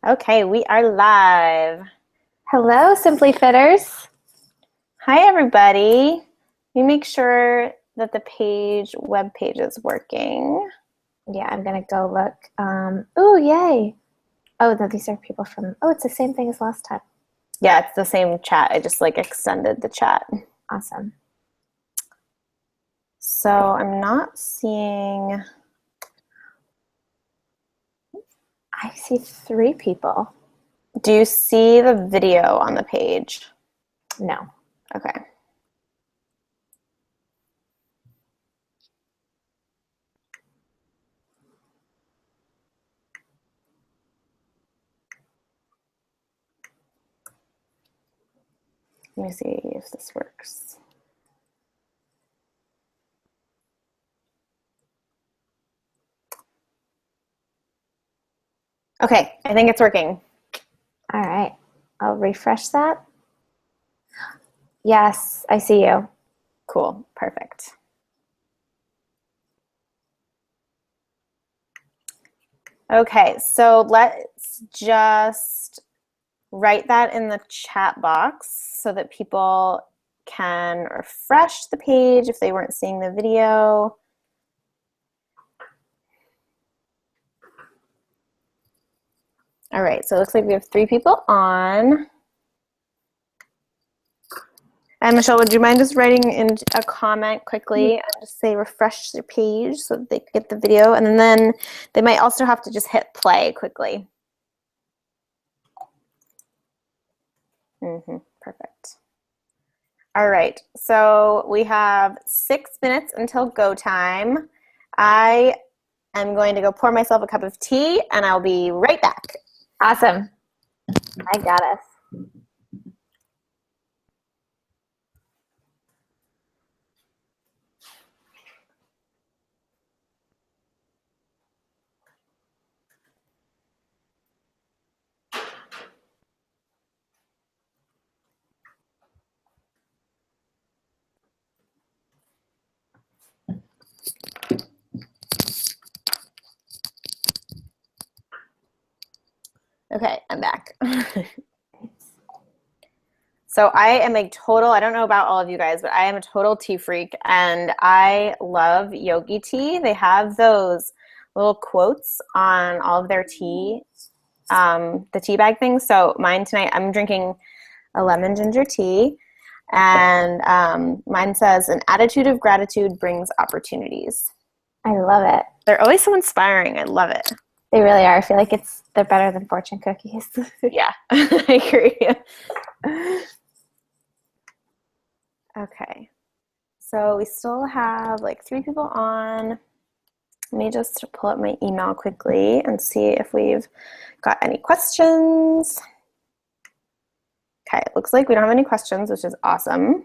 Okay, we are live. Hello, SimplyFitters. Hi, everybody. Let me make sure that the web page is working. Yeah, I'm going to go look. Oh, yay. Oh, no, these are people from, it's the same thing as last time. Yeah, it's the same chat. I just extended the chat. Awesome. So I'm not seeing. I see 3 people. Do you see the video on the page? No. Okay. Let me see if this works. Okay, I think it's working. All right. I'll refresh that. Yes, I see you. Cool. Perfect. Okay, so let's just write that in the chat box so that people can refresh the page if they weren't seeing the video. All right, so it looks like we have 3 people on. And Michelle, would you mind just writing in a comment quickly and just say refresh their page so that they can get the video? And then they might also have to just hit play quickly. Perfect. All right, so we have 6 minutes until go time. I am going to go pour myself a cup of tea, and I'll be right back. Awesome. I got us. Okay, I'm back. So I am a total, I don't know about all of you guys, but I am a total tea freak, and I love Yogi tea. They have those little quotes on all of their tea, the tea bag things. So mine tonight, I'm drinking a lemon ginger tea, and mine says, an attitude of gratitude brings opportunities. I love it. They're always so inspiring. I love it. They really are. I feel like they're better than fortune cookies. Yeah, I agree. Okay, so we still have 3 people on. Let me just pull up my email quickly and see if we've got any questions. Okay, it looks like we don't have any questions, which is awesome.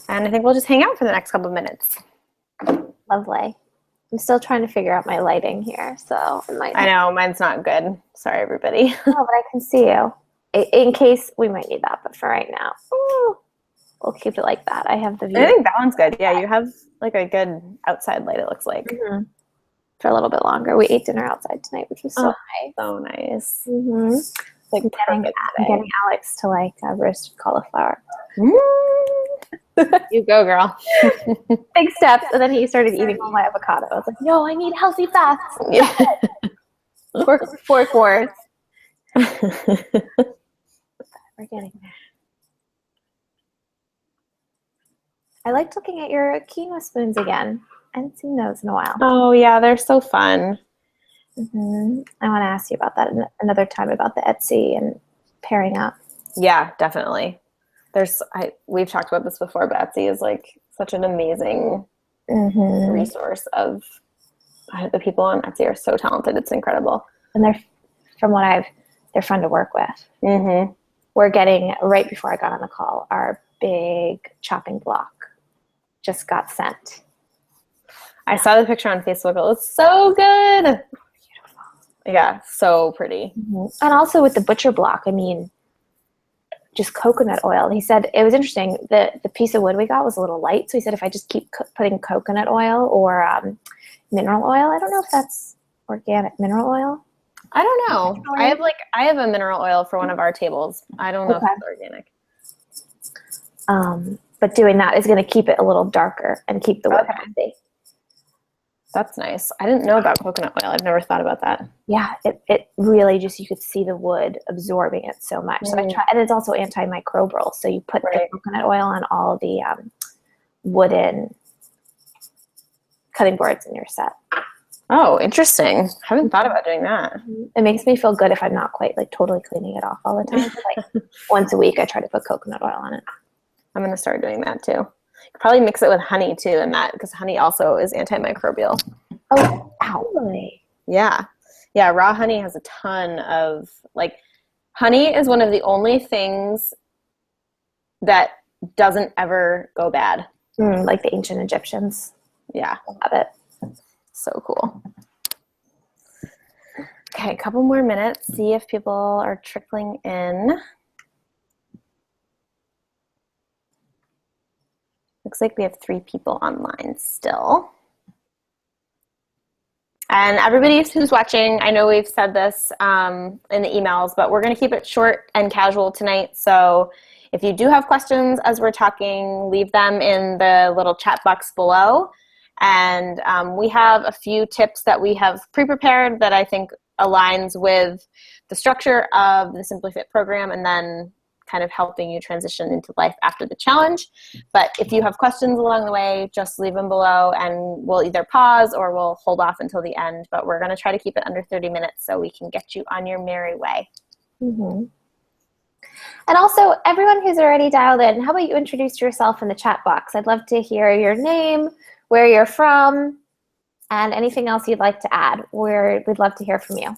And I think we'll just hang out for the next couple of minutes. Lovely. I'm still trying to figure out my lighting here, so I know, mine's not good. Sorry, everybody. Oh, but I can see you. In case we might need that, but for right now, we'll keep it like that. I have the view. I think that one's good. Yeah, you have a good outside light, it looks like. Mm-hmm. For a little bit longer. We ate dinner outside tonight, which was so nice. So nice. Mm-hmm. I'm getting Alex to roasted cauliflower. You go, girl. Big steps. And then he started eating all my avocado. I was like, no, I need healthy fats. Yeah. Pork wars. We're getting there. I liked looking at your quinoa spoons again. I haven't seen those in a while. Oh, yeah, they're so fun. I want to ask you about that another time, about the Etsy and pairing up. Yeah, definitely. We've talked about this before, but Etsy is such an amazing resource of the people on Etsy are so talented. It's incredible. And they're fun to work with. Mm-hmm. We're getting, right before I got on the call, our big chopping block just got sent. I saw the picture on Facebook. It looks so good. Beautiful. Yeah, so pretty. And also with the butcher block, I mean, just coconut oil. He said it was interesting. The piece of wood we got was a little light, so he said if I just keep putting coconut oil or mineral oil. I don't know if that's organic mineral oil. I don't know. I have a mineral oil for one of our tables. I don't know if it's organic. But doing that is going to keep it a little darker and keep the wood healthy. That's nice. I didn't know about coconut oil. I've never thought about that. Yeah, it really just, you could see the wood absorbing it so much. So I try, and it's also antimicrobial. So you put the coconut oil on all the wooden cutting boards in your set. Oh, interesting. I haven't thought about doing that. It makes me feel good if I'm not quite like totally cleaning it off all the time. Like once a week, I try to put coconut oil on it. I'm going to start doing that too. Probably mix it with honey too, and that because honey also is antimicrobial. Oh, really? Yeah. Raw honey has a ton of honey is one of the only things that doesn't ever go bad. Like the ancient Egyptians. Yeah, love it. So cool. Okay, a couple more minutes. See if people are trickling in. Looks like we have 3 people online still. And everybody who's watching, I know we've said this in the emails, but we're going to keep it short and casual tonight. So if you do have questions as we're talking, leave them in the little chat box below. And we have a few tips that we have pre-prepared that I think aligns with the structure of the SimplyFit program, and then kind of helping you transition into life after the challenge. But if you have questions along the way, just leave them below and we'll either pause or we'll hold off until the end. But we're going to try to keep it under 30 minutes so we can get you on your merry way. Mm-hmm. And also, everyone who's already dialed in, how about you introduce yourself in the chat box? I'd love to hear your name, where you're from, and anything else you'd like to add. We'd love to hear from you.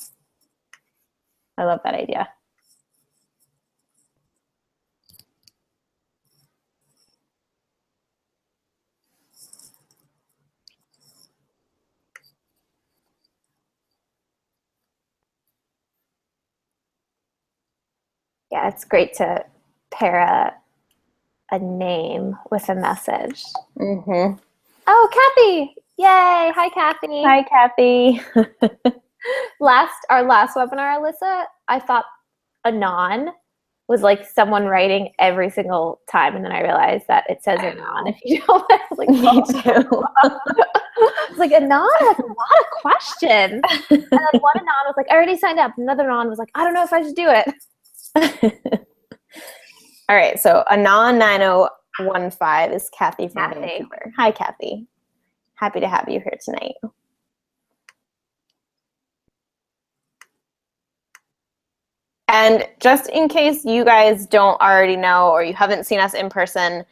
I love that idea. Yeah, it's great to pair a name with a message. Mm-hmm. Oh, Kathy! Yay! Hi, Kathy. Hi, Kathy. Our last webinar, Alyssa, I thought Anon was like someone writing every single time, and then I realized that it says Anon if you don't. I was like, me too. I was like, Anon has a lot of questions. And then one Anon was like, I already signed up. Another Anon was like, I don't know if I should do it. All right, so Anon 9015 is Kathy from Vancouver. Hi, Kathy. Happy to have you here tonight. And just in case you guys don't already know or you haven't seen us in person,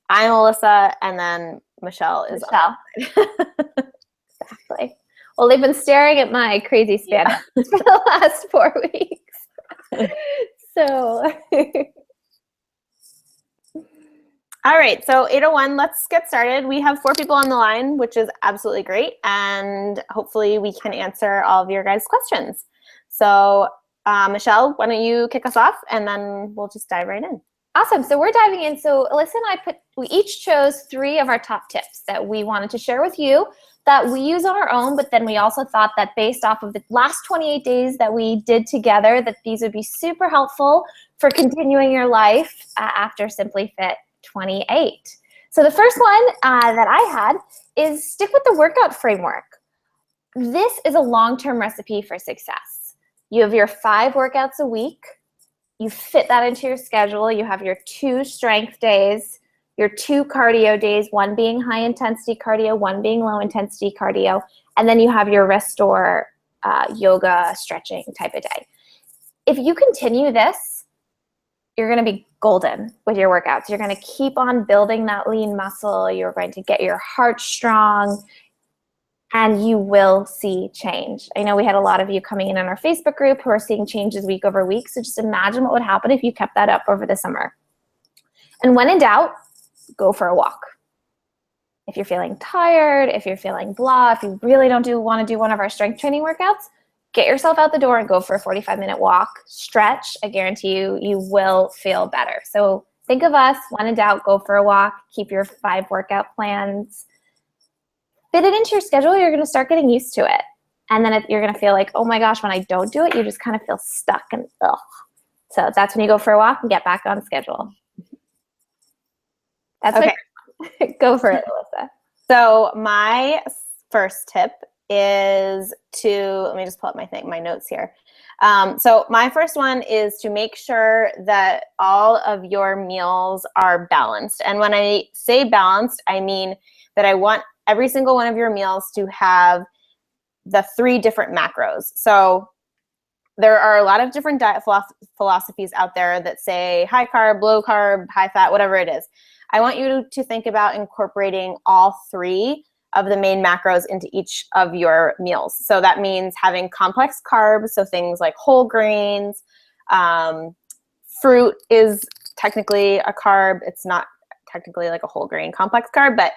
I'm Alyssa, and then Michelle is Michelle. Exactly. Well, they've been staring at my crazy Spanish for the last 4 weeks. So, all right, so 8:01, let's get started. We have 4 people on the line, which is absolutely great, and hopefully we can answer all of your guys' questions. So, Michelle, why don't you kick us off, and then we'll just dive right in. Awesome. So we're diving in. So Alyssa and we each chose 3 of our top tips that we wanted to share with you that we use on our own, but then we also thought that based off of the last 28 days that we did together, that these would be super helpful for continuing your life after SimplyFit 28. So the first one that I had is stick with the workout framework. This is a long-term recipe for success. You have your 5 workouts a week. You fit that into your schedule. You have your 2 strength days, your 2 cardio days, one being high intensity cardio, one being low intensity cardio, and then you have your restore yoga stretching type of day. If you continue this, you're going to be golden with your workouts. You're going to keep on building that lean muscle. You're going to get your heart strong, and you will see change. I know we had a lot of you coming in on our Facebook group who are seeing changes week over week. So just imagine what would happen if you kept that up over the summer. And when in doubt, go for a walk. If you're feeling tired, if you're feeling blah, if you really don't want to do one of our strength training workouts, get yourself out the door and go for a 45-minute walk, stretch. I guarantee you, you will feel better. So think of us, when in doubt, go for a walk, keep your 5 workout plans, fit it into your schedule. You're going to start getting used to it. And then you're going to feel like, oh my gosh, when I don't do it, you just kind of feel stuck and ugh. So that's when you go for a walk and get back on schedule. That's okay. Go for it, Alyssa. So my first tip is let me just pull up my notes here. So my first one is to make sure that all of your meals are balanced. And when I say balanced, I mean that I want every single one of your meals to have the 3 different macros. So there are a lot of different diet philosophies out there that say high carb, low carb, high fat, whatever it is. I want you to think about incorporating all 3 of the main macros into each of your meals. So that means having complex carbs, so things like whole grains. Fruit is technically a carb. It's not technically like a whole grain complex carb, but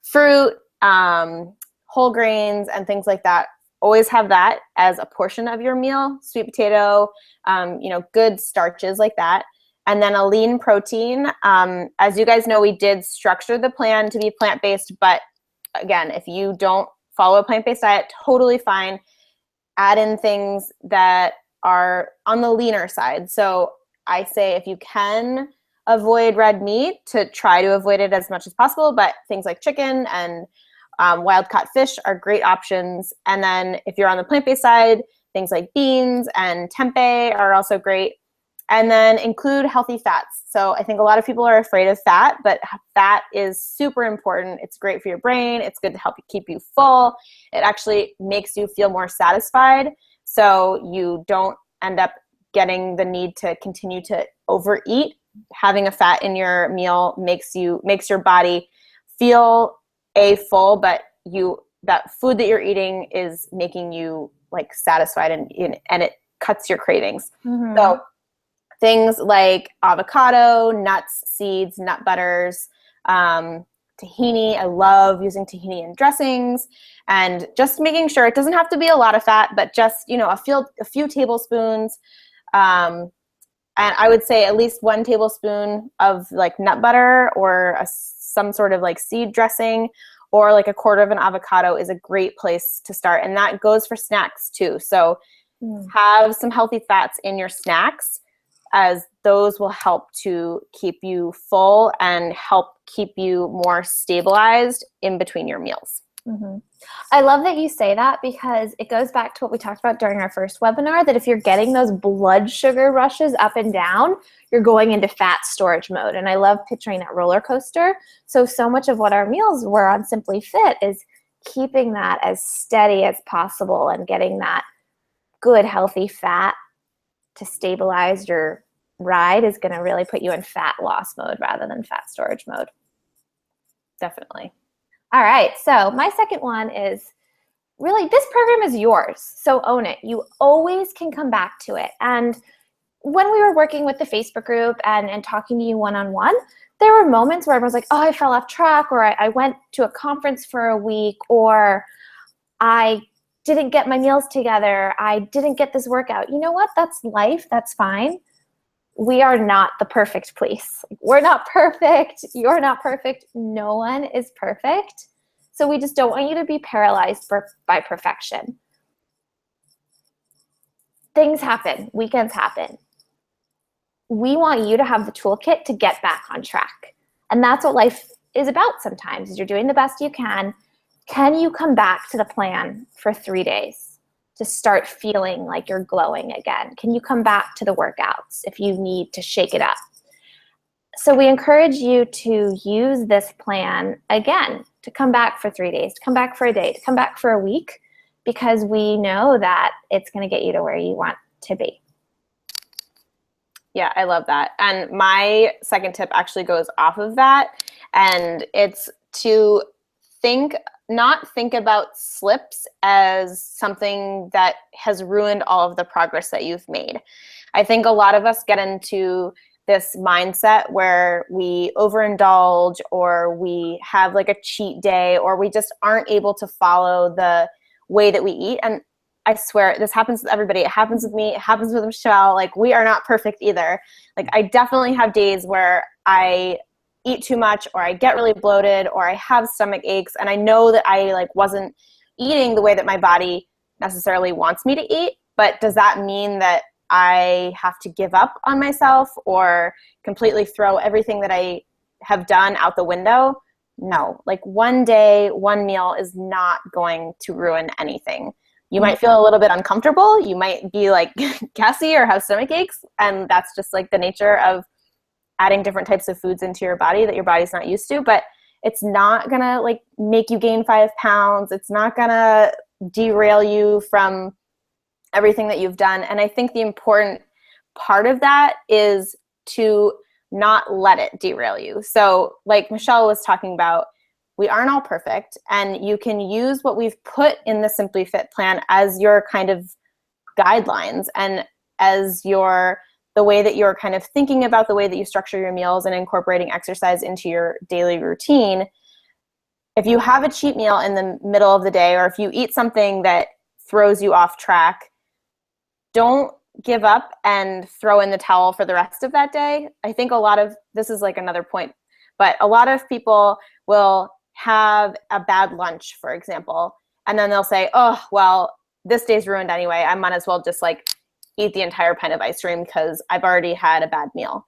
fruit, whole grains, and things like that. Always have that as a portion of your meal. Sweet potato, good starches like that. And then a lean protein. As you guys know, we did structure the plan to be plant-based, but again, if you don't follow a plant-based diet, totally fine. Add in things that are on the leaner side. So I say if you can avoid red meat, to try to avoid it as much as possible, but things like chicken and wild-caught fish are great options. And then if you're on the plant-based side, things like beans and tempeh are also great. And then include healthy fats. So I think a lot of people are afraid of fat, but fat is super important. It's great for your brain. It's good to help you keep you full. It actually makes you feel more satisfied, so you don't end up getting the need to continue to overeat. Having a fat in your meal makes your body feel full, but that food that you're eating is making you like satisfied, and it cuts your cravings. Mm-hmm. So things like avocado, nuts, seeds, nut butters, tahini. I love using tahini in dressings, and just making sure it doesn't have to be a lot of fat, but just, a few tablespoons. And I would say at least 1 tablespoon of like nut butter or some sort of like seed dressing, or like a quarter of an avocado is a great place to start. And that goes for snacks too. So have some healthy fats in your snacks, as those will help to keep you full and help keep you more stabilized in between your meals. Mm-hmm. I love that you say that, because it goes back to what we talked about during our first webinar, that if you're getting those blood sugar rushes up and down, you're going into fat storage mode. And I love picturing that roller coaster. So much of what our meals were on SimplyFit is keeping that as steady as possible and getting that good, healthy fat to stabilize your ride is going to really put you in fat loss mode rather than fat storage mode. Definitely. All right. So my second one is really, this program is yours. So own it. You always can come back to it. And when we were working with the Facebook group and talking to you one-on-one, there were moments where everyone's like, oh, I fell off track, or I went to a conference for a week, or I didn't get my meals together. I didn't get this workout. You know what? That's life. That's fine. We are not the perfect place. We're not perfect. You're not perfect. No one is perfect. So we just don't want you to be paralyzed by perfection. Things happen. Weekends happen. We want you to have the toolkit to get back on track. And that's what life is about sometimes, is you're doing the best you can. Can you come back to the plan for 3 days to start feeling like you're glowing again? Can you come back to the workouts if you need to shake it up? So we encourage you to use this plan again, to come back for 3 days, to come back for a day, to come back for a week, because we know that it's going to get you to where you want to be. Yeah, I love that. And my second tip actually goes off of that. And it's to not think about slips as something that has ruined all of the progress that you've made. I think a lot of us get into this mindset where we overindulge, or we have like a cheat day, or we just aren't able to follow the way that we eat. And I swear this happens with everybody. It happens with me. It happens with Michelle. Like, we are not perfect either. Like, I definitely have days where I eat too much, or I get really bloated, or I have stomach aches, and I know that I like wasn't eating the way that my body necessarily wants me to eat. But does that mean that I have to give up on myself or completely throw everything that I have done out the window? No. Like, one day, one meal is not going to ruin anything. You might feel a little bit uncomfortable. You might be like gassy or have stomach aches. And that's just like the nature of adding different types of foods into your body that your body's not used to. But it's not going to like make you gain 5 pounds. It's not going to derail you from everything that you've done. And I think the important part of that is to not let it derail you. So like Michelle was talking about, we aren't all perfect, and you can use what we've put in the SimplyFit plan as your kind of guidelines and as the way that you're kind of thinking about the way that you structure your meals and incorporating exercise into your daily routine. If you have a cheat meal in the middle of the day, or if you eat something that throws you off track, don't give up and throw in the towel for the rest of that day. I think this is like another point, but a lot of people will have a bad lunch, for example, and then they'll say, oh, well, this day's ruined anyway. I might as well just like eat the entire pint of ice cream because I've already had a bad meal.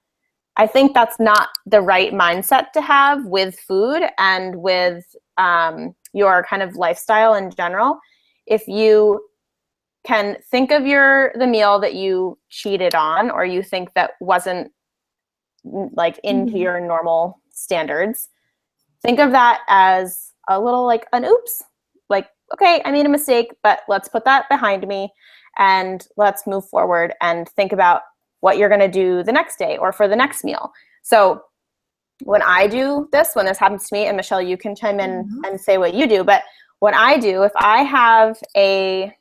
I think that's not the right mindset to have with food and with your kind of lifestyle in general. If you can think of the meal that you cheated on, or you think that wasn't like into your normal standards, think of that as a little like an oops, like, okay, I made a mistake, but let's put that behind me and let's move forward and think about what you're going to do the next day or for the next meal. So when I do this, when this happens to me, and Michelle, you can chime in and say what you do, but what I do, if I have a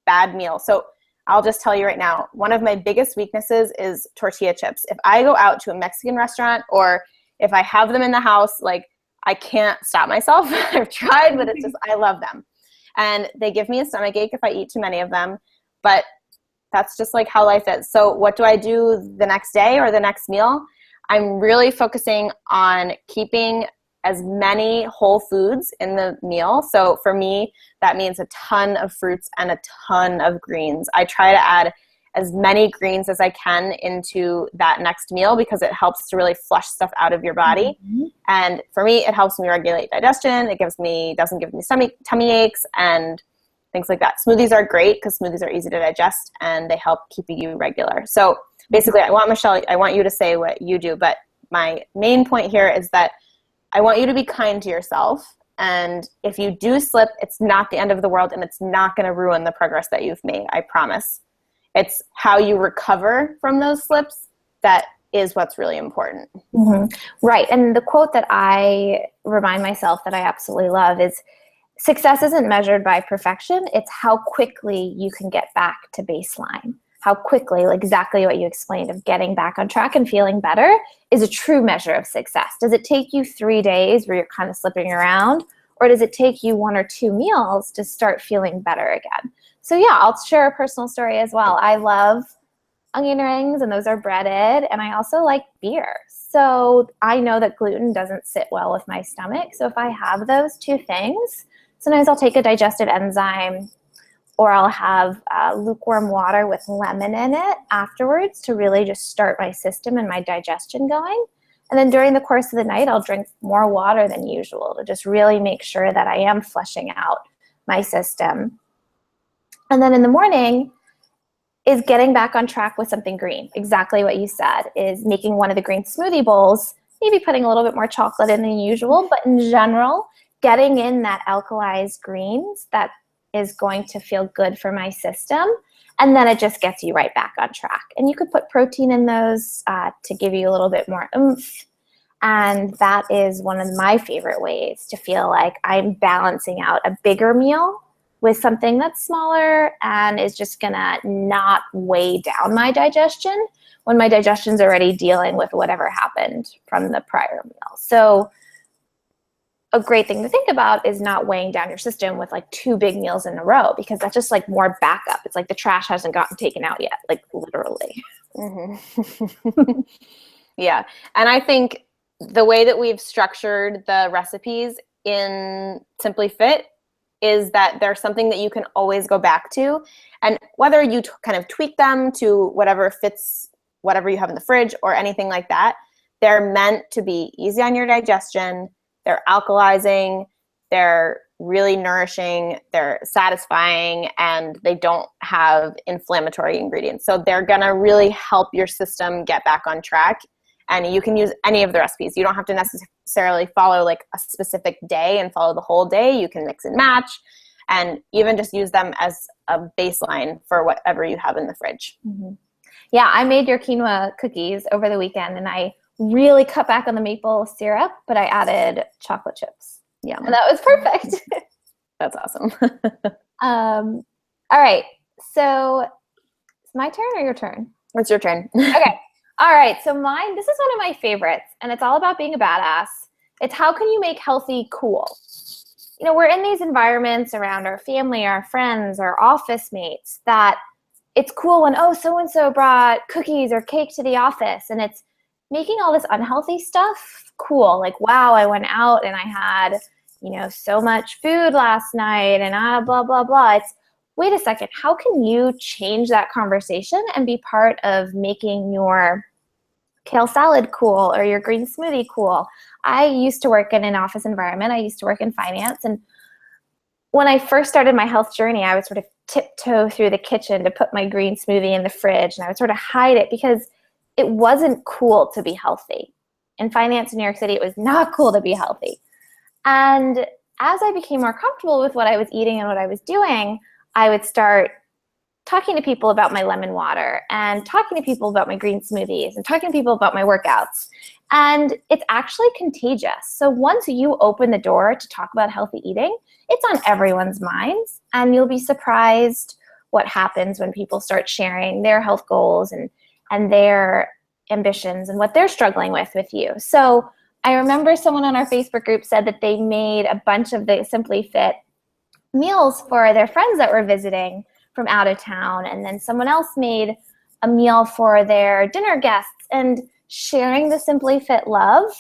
bad meal, so I'll just tell you right now, one of my biggest weaknesses is tortilla chips. If I go out to a Mexican restaurant, or if I have them in the house, like, I can't stop myself. I've tried, but it's just, I love them. And they give me a stomach ache if I eat too many of them, but that's just like how life is. So what do I do the next day or the next meal? I'm really focusing on keeping as many whole foods in the meal. So for me, that means a ton of fruits and a ton of greens. I try to add as many greens as I can into that next meal because it helps to really flush stuff out of your body. And for me, it helps me regulate digestion. It doesn't give me tummy aches and things like that. Smoothies are great because smoothies are easy to digest and they help keep you regular. So basically, Michelle, I want you to say what you do, but my main point here is that I want you to be kind to yourself. And if you do slip, it's not the end of the world, and it's not going to ruin the progress that you've made, I promise. It's how you recover from those slips that is what's really important. Right. And the quote that I remind myself that I absolutely love is, success isn't measured by perfection. It's how quickly you can get back to baseline. How quickly, like exactly what you explained, of getting back on track and feeling better is a true measure of success. Does it take you 3 days where you're kind of slipping around, or does it take you 1 or 2 meals to start feeling better again? So yeah, I'll share a personal story as well. I love onion rings, and those are breaded, and I also like beer. So I know that gluten doesn't sit well with my stomach. So if I have those 2 things, sometimes I'll take a digestive enzyme, or I'll have lukewarm water with lemon in it afterwards to really just start my system and my digestion going. And then during the course of the night, I'll drink more water than usual to just really make sure that I am flushing out my system. And then in the morning is getting back on track with something green. Exactly what you said, is making one of the green smoothie bowls, maybe putting a little bit more chocolate in than usual, but in general, getting in that alkalized greens that is going to feel good for my system. And then it just gets you right back on track. And you could put protein in those to give you a little bit more oomph. And that is one of my favorite ways to feel like I'm balancing out a bigger meal with something that's smaller and is just gonna not weigh down my digestion when my digestion's already dealing with whatever happened from the prior meal. So a great thing to think about is not weighing down your system with like 2 big meals in a row, because that's just like more backup. It's like the trash hasn't gotten taken out yet, like literally. Mm-hmm. Yeah. And I think the way that we've structured the recipes in SimplyFit is that there's something that you can always go back to. And whether you kind of tweak them to whatever fits whatever you have in the fridge or anything like that, they're meant to be easy on your digestion. They're alkalizing. They're really nourishing. They're satisfying, and they don't have inflammatory ingredients. So they're going to really help your system get back on track. And you can use any of the recipes. You don't have to necessarily follow like a specific day and follow the whole day. You can mix and match, and even just use them as a baseline for whatever you have in the fridge. Mm-hmm. Yeah, I made your quinoa cookies over the weekend, and I really cut back on the maple syrup, but I added chocolate chips. Yeah, and that was perfect. That's awesome. All right, so it's my turn or your turn? It's your turn. Okay. All right, so this is one of my favorites, and it's all about being a badass. It's how can you make healthy cool? You know, we're in these environments around our family, our friends, our office mates, that it's cool when, oh, so-and-so brought cookies or cake to the office, and it's making all this unhealthy stuff cool. Like, wow, I went out and I had, so much food last night and blah, blah, blah. It's, wait a second, how can you change that conversation and be part of making your kale salad cool or your green smoothie cool? I used to work in an office environment. I used to work in finance. And when I first started my health journey, I would sort of tiptoe through the kitchen to put my green smoothie in the fridge, and I would sort of hide it because it wasn't cool to be healthy. In finance in New York City, it was not cool to be healthy. And as I became more comfortable with what I was eating and what I was doing, I would start talking to people about my lemon water and talking to people about my green smoothies and talking to people about my workouts. And it's actually contagious. So once you open the door to talk about healthy eating, it's on everyone's minds, and you'll be surprised what happens when people start sharing their health goals and their ambitions and what they're struggling with you. So I remember someone on our Facebook group said that they made a bunch of the SimplyFit meals for their friends that were visiting from out of town, and then someone else made a meal for their dinner guests. And sharing the SimplyFit love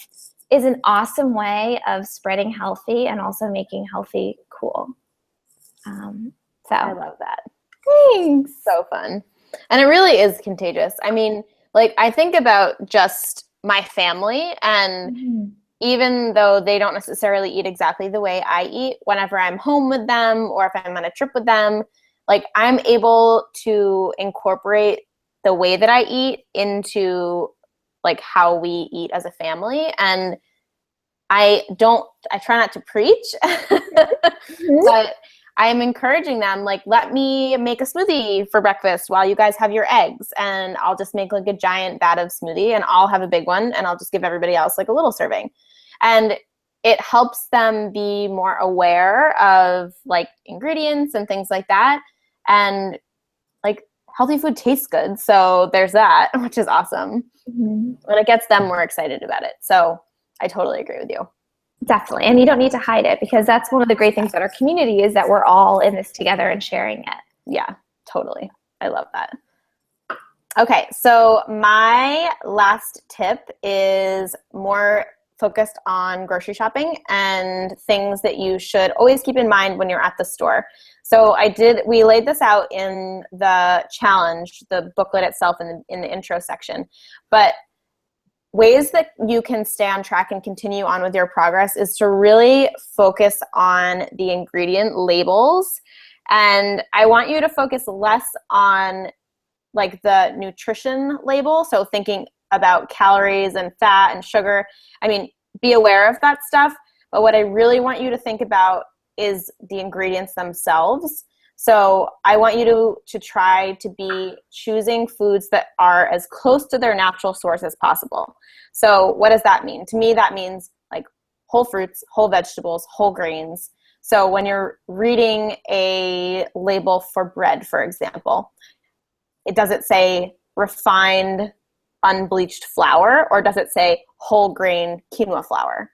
is an awesome way of spreading healthy and also making healthy cool. So I love that. Thanks. So fun. And it really is contagious. I mean, like, I think about just my family, and even though they don't necessarily eat exactly the way I eat, whenever I'm home with them or if I'm on a trip with them, like, I'm able to incorporate the way that I eat into like how we eat as a family. And I try not to preach, but I'm encouraging them, like, let me make a smoothie for breakfast while you guys have your eggs. And I'll just make like a giant vat of smoothie, and I'll have a big one, and I'll just give everybody else like a little serving. And it helps them be more aware of like ingredients and things like that. And like, healthy food tastes good. So there's that, which is awesome. And it gets them more excited about it. So I totally agree with you. Definitely. And you don't need to hide it, because that's one of the great things about our community is that we're all in this together and sharing it. Yeah, totally. I love that. Okay, so my last tip is more focused on grocery shopping and things that you should always keep in mind when you're at the store. So we laid this out in the challenge, the booklet itself in the intro section, but ways that you can stay on track and continue on with your progress is to really focus on the ingredient labels. And I want you to focus less on like the nutrition label. So thinking about calories and fat and sugar. I mean, be aware of that stuff. But what I really want you to think about is the ingredients themselves. So I want you to try to be choosing foods that are as close to their natural source as possible. So what does that mean? To me, that means like whole fruits, whole vegetables, whole grains. So when you're reading a label for bread, for example, does it say refined, unbleached flour, or does it say whole grain quinoa flour?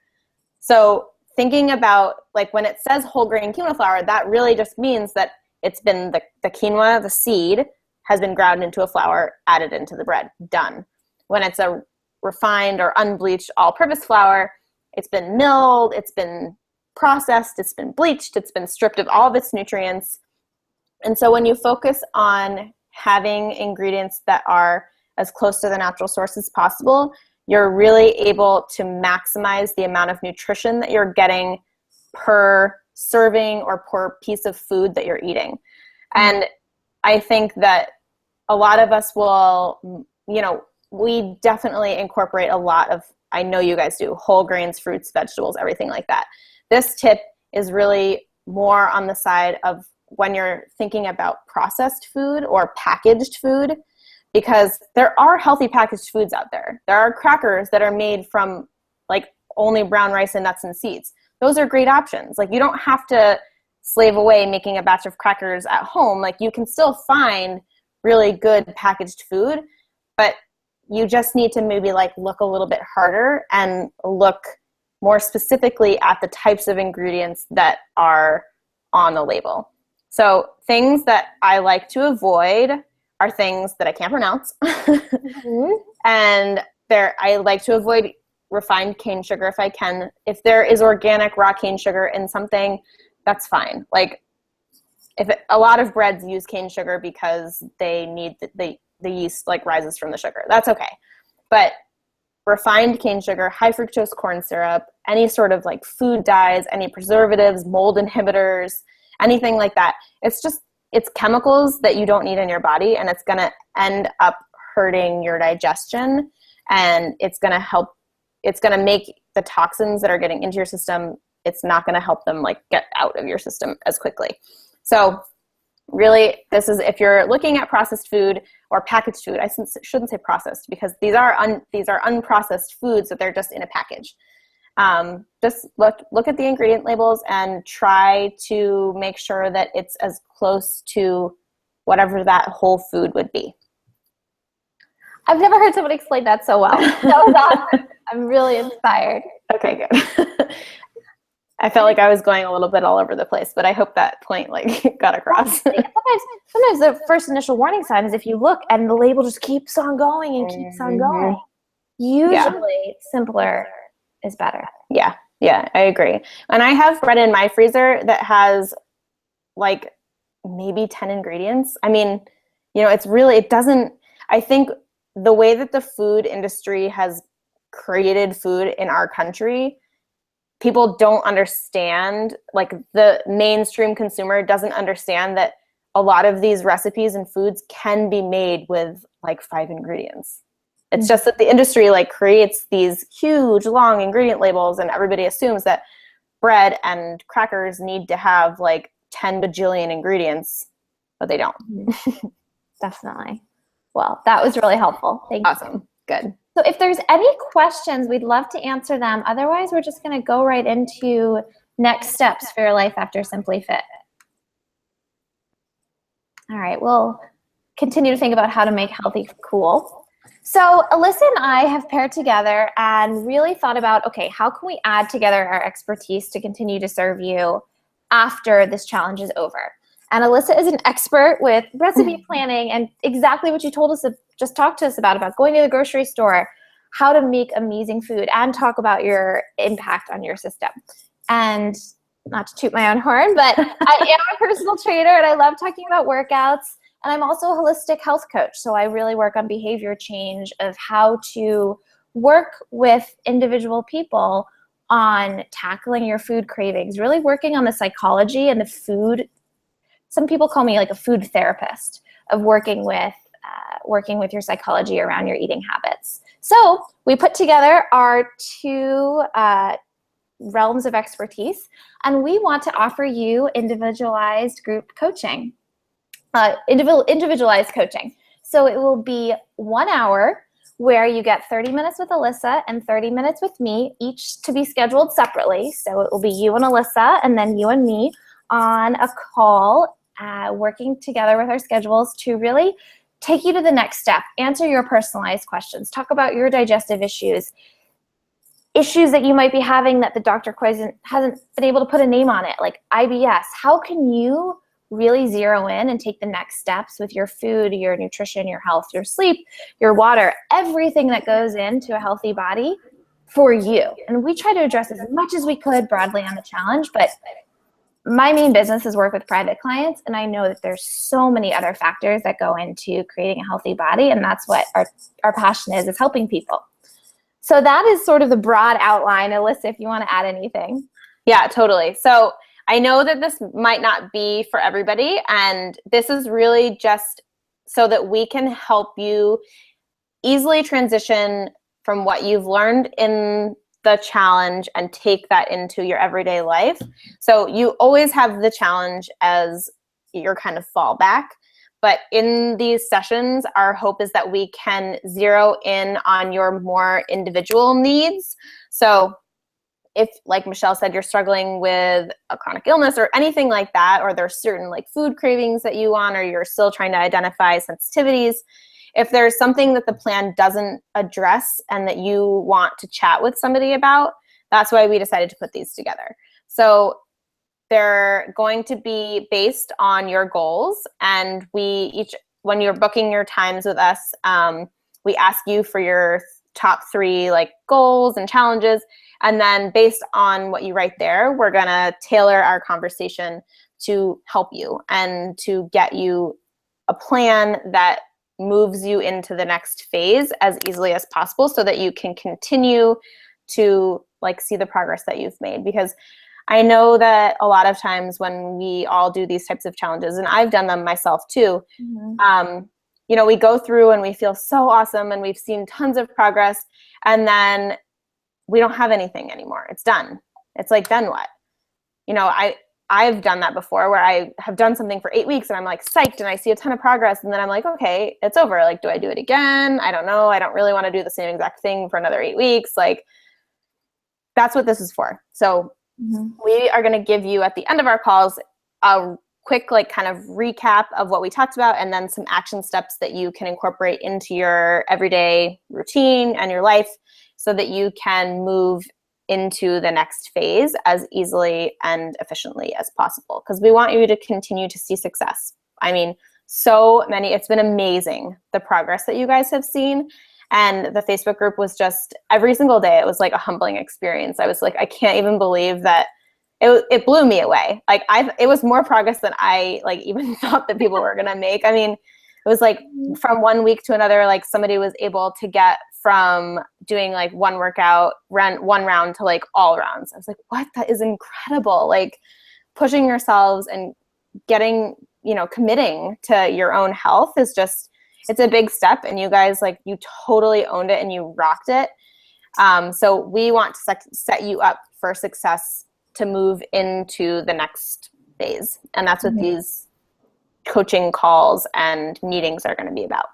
So thinking about, like, when it says whole grain quinoa flour, that really just means that it's been the quinoa, the seed, has been ground into a flour, added into the bread, done. When it's a refined or unbleached all-purpose flour, it's been milled, it's been processed, it's been bleached, it's been stripped of all of its nutrients. And so when you focus on having ingredients that are as close to the natural source as possible, you're really able to maximize the amount of nutrition that you're getting per serving or per piece of food that you're eating. And I think that a lot of us will, you know, we definitely incorporate a lot of, I know you guys do, whole grains, fruits, vegetables, everything like that. This tip is really more on the side of when you're thinking about processed food or packaged food, because there are healthy packaged foods out there. There are crackers that are made from like only brown rice and nuts and seeds. Those are great options. Like, you don't have to slave away making a batch of crackers at home. Like, you can still find really good packaged food, but you just need to maybe like look a little bit harder and look more specifically at the types of ingredients that are on the label. So things that I like to avoid are things that I can't pronounce. And I like to avoid refined cane sugar if I can. If there is organic raw cane sugar in something, that's fine. Like, a lot of breads use cane sugar because they need the yeast like rises from the sugar. That's okay. But refined cane sugar, high fructose corn syrup, any sort of like food dyes, any preservatives, mold inhibitors, anything like that, it's chemicals that you don't need in your body, and it's going to end up hurting your digestion, and it's going to make the toxins that are getting into your system, it's not going to help them like get out of your system as quickly. So really, this is, if you're looking at processed food or packaged food, I shouldn't say processed, because these are unprocessed foods, that they're just in a package. Just look at the ingredient labels and try to make sure that it's as close to whatever that whole food would be. I've never heard someone explain that so well. That was awesome. I'm really inspired. Okay, good. I felt like I was going a little bit all over the place, but I hope that point like got across. Sometimes the first initial warning sign is if you look and the label just keeps on going and keeps on going. Usually simpler is better. Yeah, I agree. And I have bread in my freezer that has like maybe 10 ingredients. I mean, you know, I think the way that the food industry has created food in our country, people don't understand, like the mainstream consumer doesn't understand that a lot of these recipes and foods can be made with like 5 ingredients. It's just that the industry like creates these huge long ingredient labels, and everybody assumes that bread and crackers need to have like 10 bajillion ingredients, but they don't. Definitely. Well, that was really helpful. Thank you. Awesome. Good. So if there's any questions, we'd love to answer them. Otherwise, we're just going to go right into next steps for your life after SimplyFit. All right, we'll continue to think about how to make healthy cool. So Alyssa and I have paired together and really thought about, okay, how can we add together our expertise to continue to serve you after this challenge is over? And Alyssa is an expert with recipe planning and exactly what you told us, just talked to us about going to the grocery store, how to make amazing food, and talk about your impact on your system. And not to toot my own horn, but I am a personal trainer and I love talking about workouts. And I'm also a holistic health coach. So I really work on behavior change of how to work with individual people on tackling your food cravings, really working on the psychology and the food. Some people call me like a food therapist, of working with your psychology around your eating habits. So we put together our 2 realms of expertise, and we want to offer you individualized group coaching, individualized coaching. So it will be 1 hour where you get 30 minutes with Alyssa and 30 minutes with me, each to be scheduled separately. So it will be you and Alyssa, and then you and me on a call, working together with our schedules to really take you to the next step, answer your personalized questions, talk about your digestive issues, issues that you might be having that the doctor hasn't been able to put a name on it, like IBS. How can you really zero in and take the next steps with your food, your nutrition, your health, your sleep, your water, everything that goes into a healthy body for you? And we try to address as much as we could broadly on the challenge, but my main business is work with private clients, and I know that there's so many other factors that go into creating a healthy body, and that's what our passion is helping people. So that is sort of the broad outline. Alyssa, if you want to add anything. Yeah, totally. So I know that this might not be for everybody, and this is really just so that we can help you easily transition from what you've learned in the challenge and take that into your everyday life. So you always have the challenge as your kind of fallback. But in these sessions, our hope is that we can zero in on your more individual needs. So if, like Michelle said, you're struggling with a chronic illness or anything like that, or there's certain like food cravings that you want, or you're still trying to identify sensitivities, if there's something that the plan doesn't address and that you want to chat with somebody about, that's why we decided to put these together. So they're going to be based on your goals, and when you're booking your times with us, we ask you for your top 3 like goals and challenges, and then based on what you write there, we're gonna tailor our conversation to help you and to get you a plan that moves you into the next phase as easily as possible, so that you can continue to like see the progress that you've made. Because I know that a lot of times when we all do these types of challenges, and I've done them myself too, you know, we go through and we feel so awesome and we've seen tons of progress, and then we don't have anything anymore. It's done. It's like, then what? You know, I've done that before, where I have done something for 8 weeks and I'm like psyched and I see a ton of progress, and then I'm like, okay, it's over. Like, do I do it again? I don't know. I don't really want to do the same exact thing for another 8 weeks. Like, that's what this is for. So we are going to give you at the end of our calls a quick like kind of recap of what we talked about, and then some action steps that you can incorporate into your everyday routine and your life, so that you can move into the next phase as easily and efficiently as possible. Because we want you to continue to see success. I mean, it's been amazing, the progress that you guys have seen. And the Facebook group was just, every single day, it was like a humbling experience. I was like, I can't even believe that it blew me away. Like, it was more progress than I like even thought that people were gonna make. I mean, it was like from one week to another, like somebody was able to get from doing like one workout, one round to like all rounds. I was like, what? That is incredible. Like, pushing yourselves and getting, you know, committing to your own health is just, it's a big step, and you guys, like, you totally owned it and you rocked it. So we want to set you up for success to move into the next phase. And that's what these coaching calls and meetings are going to be about.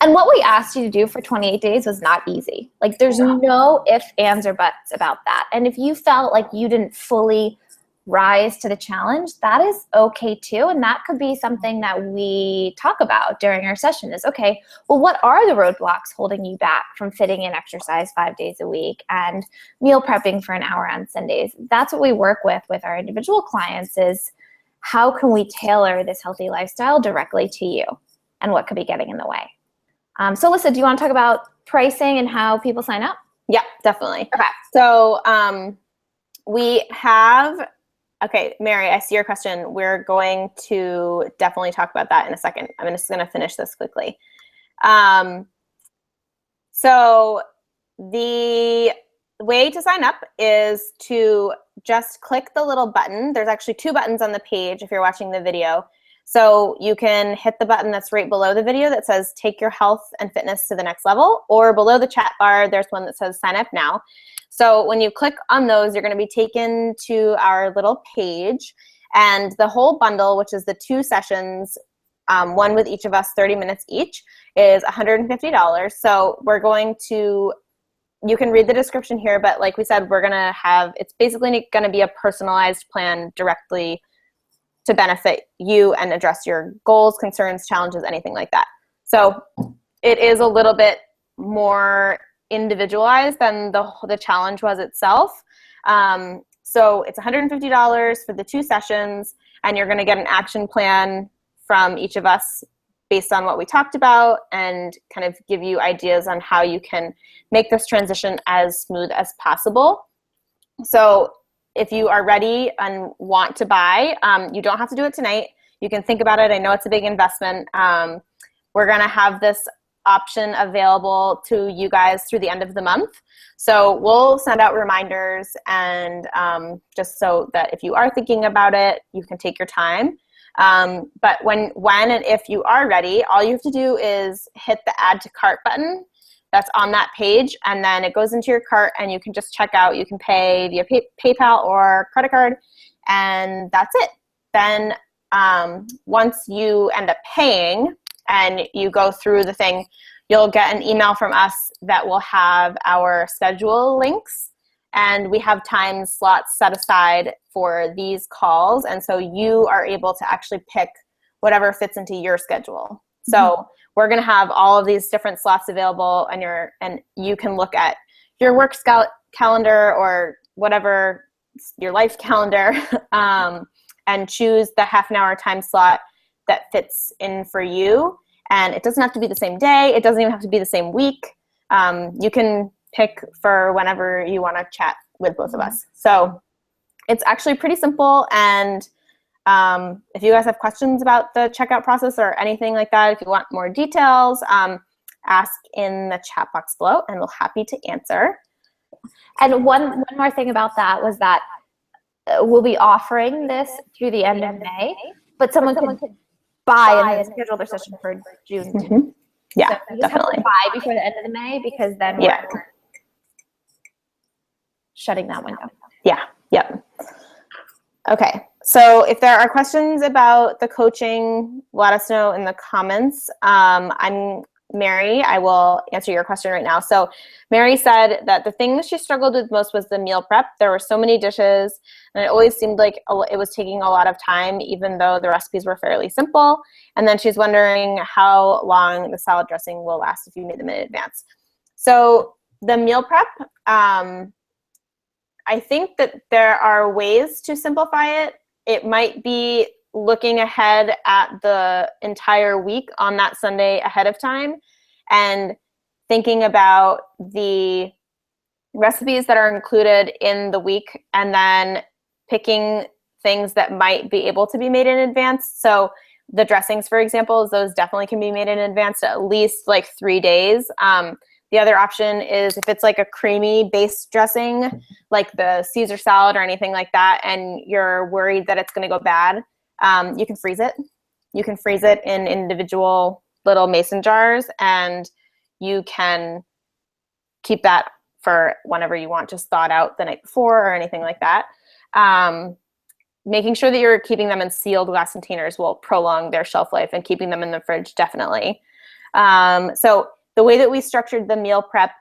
And what we asked you to do for 28 days was not easy. Like, there's no ifs, ands, or buts about that. And if you felt like you didn't fully rise to the challenge, that is okay too. And that could be something that we talk about during our session is, okay, well, what are the roadblocks holding you back from fitting in exercise 5 days a week and meal prepping for an hour on Sundays? That's what we work with our individual clients, is how can we tailor this healthy lifestyle directly to you, and what could be getting in the way. So Alyssa, do you want to talk about pricing and how people sign up? Yeah, definitely. Okay. So we have, okay, Mary, I see your question. We're going to definitely talk about that in a second. I'm just going to finish this quickly. So the way to sign up is to just click the little button. There's actually 2 buttons on the page if you're watching the video. So you can hit the button that's right below the video that says take your health and fitness to the next level, or below the chat bar, there's one that says sign up now. So when you click on those, you're going to be taken to our little page, and the whole bundle, which is the 2 sessions, one with each of us, 30 minutes each, is $150. So we're going to, you can read the description here, but like we said, we're going to have, it's basically going to be a personalized plan directly to benefit you and address your goals, concerns, challenges, anything like that. So it is a little bit more individualized than the challenge was itself. So it's $150 for the 2 sessions, and you're going to get an action plan from each of us based on what we talked about and kind of give you ideas on how you can make this transition as smooth as possible. So if you are ready and want to buy, you don't have to do it tonight. You can think about it. I know it's a big investment. We're going to have this option available to you guys through the end of the month. So we'll send out reminders, and just so that if you are thinking about it, you can take your time. But when and if you are ready, all you have to do is hit the add to cart button that's on that page, and then it goes into your cart and you can just check out. You can pay via PayPal or credit card, and that's it. Then once you end up paying and you go through the thing, you'll get an email from us that will have our schedule links, and we have time slots set aside for these calls, and so you are able to actually pick whatever fits into your schedule. So we're going to have all of these different slots available, and you can look at your work calendar or whatever, your life calendar, and choose the half-an-hour time slot that fits in for you. And it doesn't have to be the same day. It doesn't even have to be the same week. You can pick for whenever you want to chat with both of us. So it's actually pretty simple. And if you guys have questions about the checkout process or anything like that, if you want more details, ask in the chat box below, and we'll be happy to answer. And one more thing about that was that we'll be offering this through the end of May, but someone could buy and schedule their session for June. Mm-hmm. Yeah, so you just definitely. have to buy before the end of the May, because then we're shutting that window. Yeah. Yep. Okay. So if there are questions about the coaching, let us know in the comments. I'm Mary. I will answer your question right now. So Mary said that the thing that she struggled with most was the meal prep. There were so many dishes, and it always seemed like it was taking a lot of time, even though the recipes were fairly simple. And then she's wondering how long the salad dressing will last if you made them in advance. So the meal prep, I think that there are ways to simplify it. It might be looking ahead at the entire week on that Sunday ahead of time and thinking about the recipes that are included in the week, and then picking things that might be able to be made in advance. So the dressings, for example, those definitely can be made in advance, at least like 3 days. The other option is if it's like a creamy based dressing, like the Caesar salad or anything like that, and you're worried that it's going to go bad, you can freeze it. You can freeze it in individual little mason jars, and you can keep that for whenever you want, just thawed out the night before or anything like that. Making sure that you're keeping them in sealed glass containers will prolong their shelf life, and keeping them in the fridge definitely. So the way that we structured the meal prep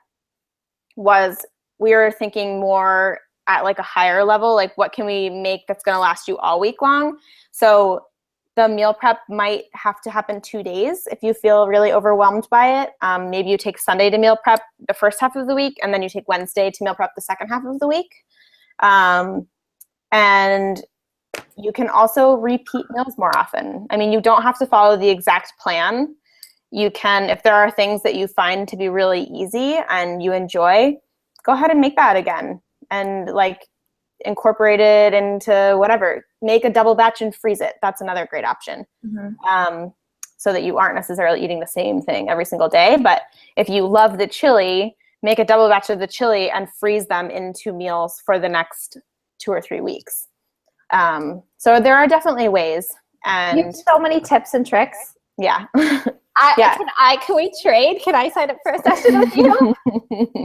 was we were thinking more at like a higher level, like what can we make that's going to last you all week long? So the meal prep might have to happen 2 days if you feel really overwhelmed by it. Maybe you take Sunday to meal prep the first half of the week, and then you take Wednesday to meal prep the second half of the week. And you can also repeat meals more often. I mean, you don't have to follow the exact plan. You can, if there are things that you find to be really easy and you enjoy, go ahead and make that again, and like incorporate it into whatever. Make a double batch and freeze it. That's another great option. So that you aren't necessarily eating the same thing every single day. But if you love the chili, make a double batch of the chili and freeze them into meals for the next 2 or 3 weeks. So there are definitely ways. And you have so many tips and tricks. Yeah. Can we trade? Can I sign up for a session with you?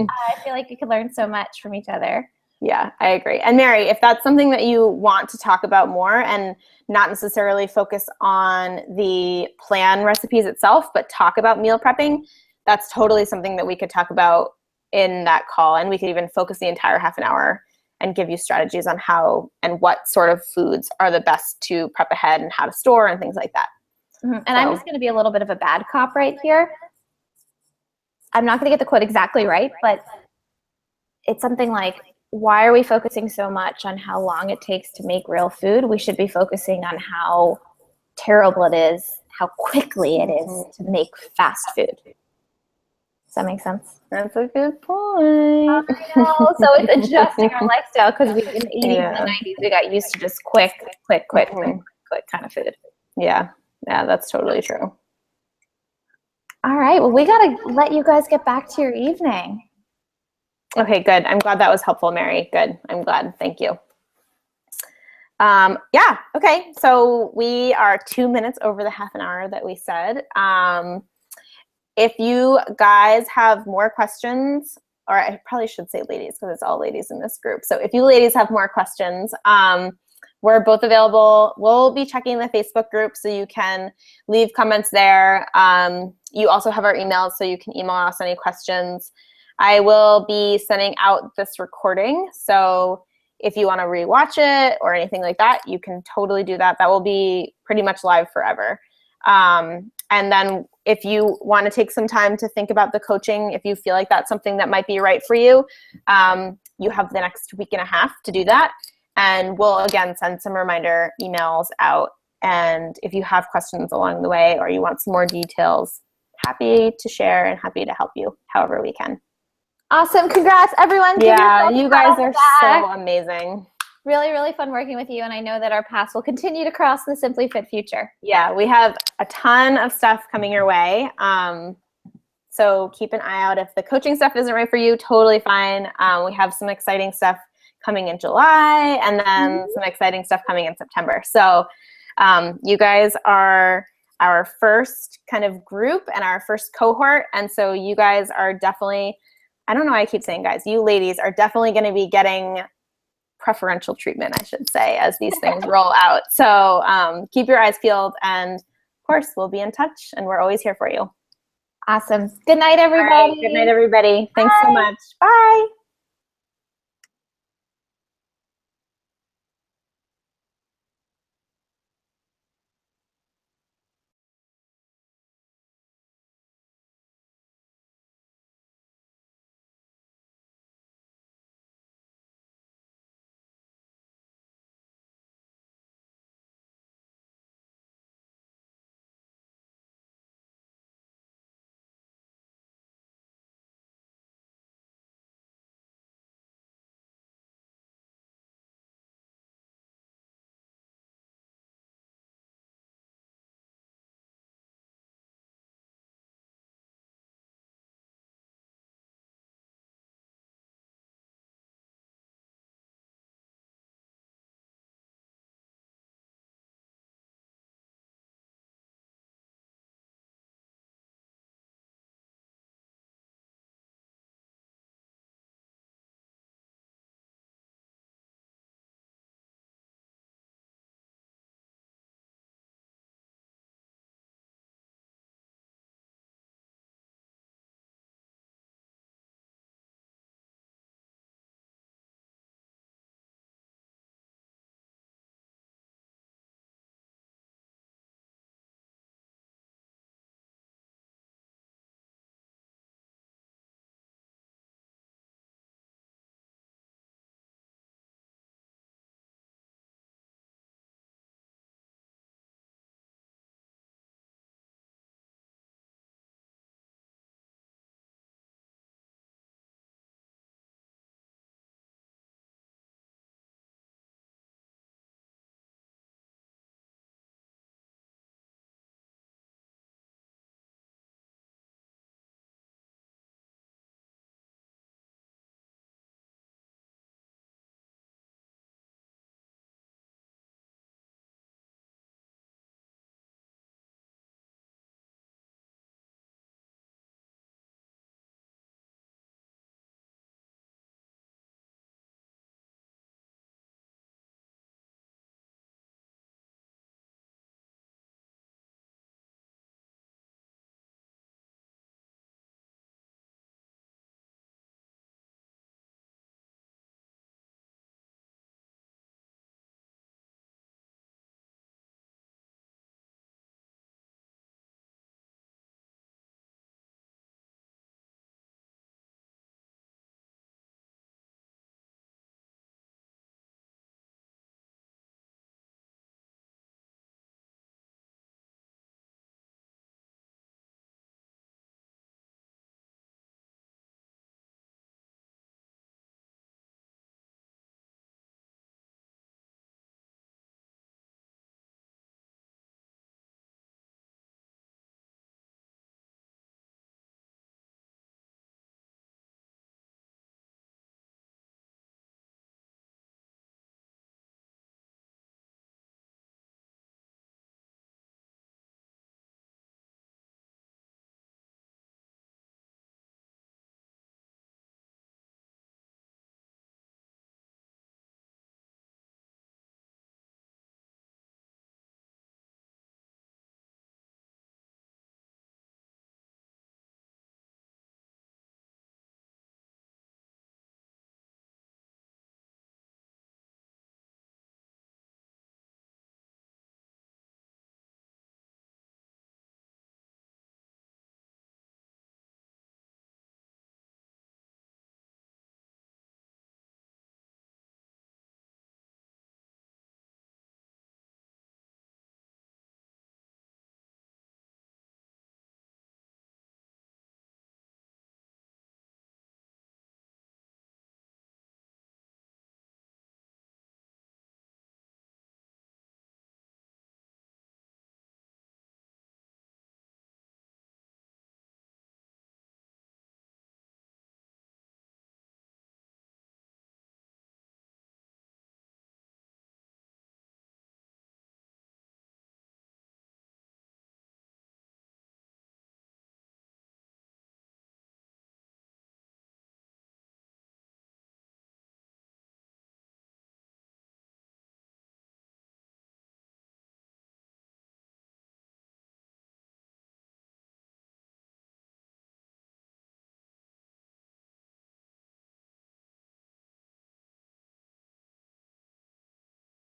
I feel like we could learn so much from each other. Yeah, I agree. And Mary, if that's something that you want to talk about more and not necessarily focus on the plan recipes itself, but talk about meal prepping, that's totally something that we could talk about in that call. And we could even focus the entire half an hour and give you strategies on how and what sort of foods are the best to prep ahead and how to store and things like that. And I'm just going to be a little bit of a bad cop right here. I'm not going to get the quote exactly right, but it's something like, why are we focusing so much on how long it takes to make real food? We should be focusing on how terrible it is, how quickly it is to make fast food. Does that make sense? That's a good point. I know. So it's adjusting our lifestyle because we in the 80s and the 90s, we got used to just quick kind of food. Yeah, that's totally true. All right. Well, we got to let you guys get back to your evening. Okay, good. I'm glad that was helpful, Mary. Good. I'm glad. Thank you. Yeah. Okay. So we are 2 minutes over the half an hour that we said. If you guys have more questions, or I probably should say ladies because it's all ladies in this group. So if you ladies have more questions, we're both available. We'll be checking the Facebook group, so you can leave comments there. You also have our emails, so you can email us any questions. I will be sending out this recording, so if you want to rewatch it or anything like that, you can totally do that. That will be pretty much live forever. And then if you want to take some time to think about the coaching, if you feel like that's something that might be right for you, you have the next week and a half to do that. And we'll, again, send some reminder emails out. And if you have questions along the way or you want some more details, happy to share and happy to help you however we can. Awesome. Congrats, everyone. Yeah, you guys are so amazing. Really, really fun working with you. And I know that our paths will continue to cross in the SimplyFit future. Yeah, we have a ton of stuff coming your way. So keep an eye out. If the coaching stuff isn't right for you, totally fine. We have some exciting stuff coming in July and then some exciting stuff coming in September. So you guys are our first kind of group and our first cohort. And so you guys are definitely, I don't know why I keep saying guys, you ladies are definitely going to be getting preferential treatment, I should say, as these things roll out. So keep your eyes peeled, and of course we'll be in touch, and we're always here for you. Awesome. Good night, everybody. All right, good night, everybody. Thanks so much. Bye.